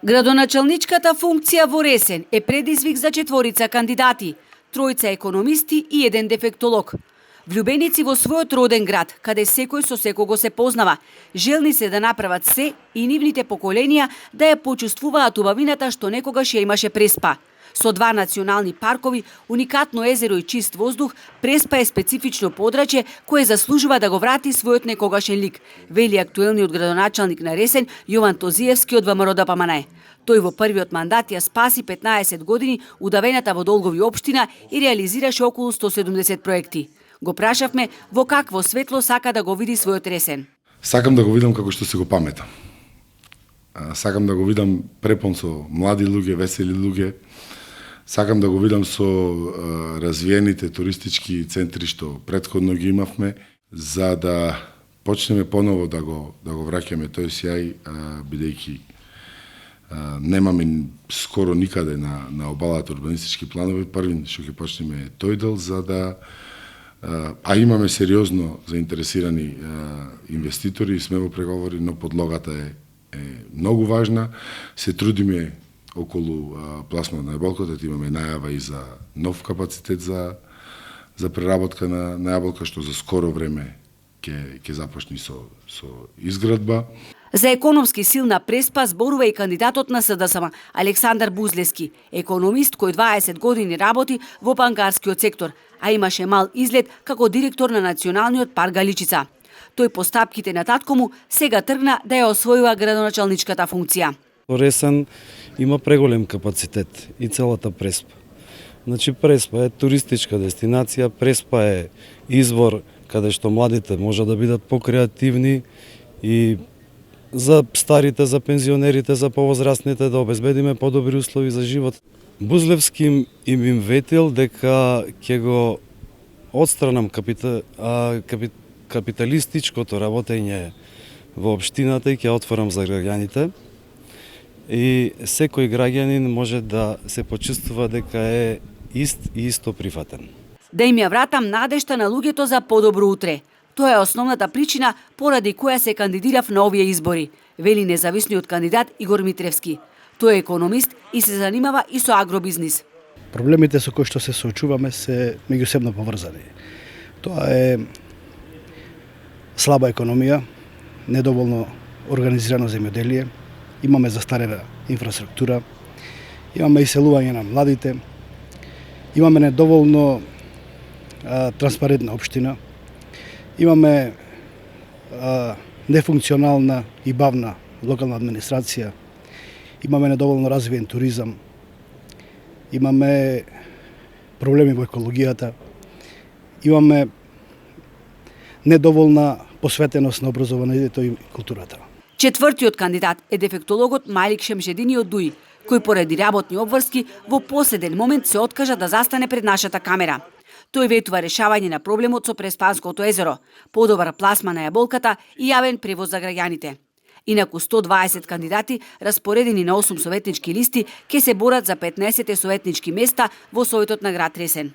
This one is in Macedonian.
Градоначалничката функција во Ресен е предизвик за 4 кандидати, 3 економисти и 1 дефектолог. Влюбеници во својот роден град, каде секој со секого се познава, желни се да направат се и нивните поколенија да ја почувствуваат убавината што некогаш ја имаше Преспа. Со 2 национални паркови, уникатно езеро и чист воздух, Преспа е специфично подрачје кое заслужува да го врати својот некогашен лик, вели актуелниот градоначалник на Ресен Јован Тозиевски од ВМРО-ДПМНЕ. Тој во првиот мандат ја спаси 15 години удавената во долгови општина и реализираше околу 170 проекти. Го прашавме во какво светло сака да го види својот Ресен. Сакам да го видам како што се го паметам. Сакам да го видам препон со млади луѓе, весели луѓе. Сакам да го видам со развиените туристички центри што претходно ги имавме, за да почнеме поново да го враќаме тој сјај, бидејќи немаме скоро никаде на обалата урбанистички планови. Првин што ќе почнеме тој дел, за да имаме сериозно заинтересирани инвеститори и сме во преговори, но подлогата е многу важна. Се трудиме околу пласмана на јаболката, имаме најава и за нов капацитет за преработка на јаболка, што за скоро време ќе започне со изградба. За економски силна Преспа зборува и кандидатот на СДСМ Александар Бузлевски, економист кој 20 години работи во банкарскиот сектор, а имаше мал изглед како директор на Националниот парк Галичица. Тој по стапките на татко му сега тргна да ја освојува градоначалничката функција. Ресен има преголем капацитет и целата Преспа. Значи Преспа е туристичка дестинација, Преспа е извор каде што младите може да бидат покреативни и за старите, за пензионерите, за повозрастните да обезбедиме подобри услови за живот. Бузлевски им ветил дека ќе го отстранам капиталистичкото работење во општината и ќе отворам за граѓаните. И секој граѓанин може да се почувствува дека е ист и исто прифатен. Да им ја вратам надежта на луѓето за подобро утре. Тоа е основната причина поради која се кандидирав на овие избори, вели независниот кандидат Игор Митревски. Тој е економист и се занимава и со агробизнис. Проблемите со кои што се соочуваме се меѓусебно поврзани. Тоа е слаба економија, недоволно организирано земјоделие, имаме застарена инфраструктура, имаме иселување на младите, имаме недоволно транспарентна општина, имаме нефункционална и бавна локална администрација, имаме недоволно развиен туризам, имаме проблеми во екологијата, имаме недоволна посветеност на образованието и културата. Четвртиот кандидат е дефектологот Малик Шемшедини од Дуи, кој поради работни обврски во последен момент се откажа да застане пред нашата камера. Тој ветува решавање на проблемот со Преспанското езеро, подобар пласма на јаболката и јавен превоз за граѓаните. Инаку 120 кандидати, распоредени на 8 советнички листи, ќе се борат за 15 советнички места во Советот на град Ресен.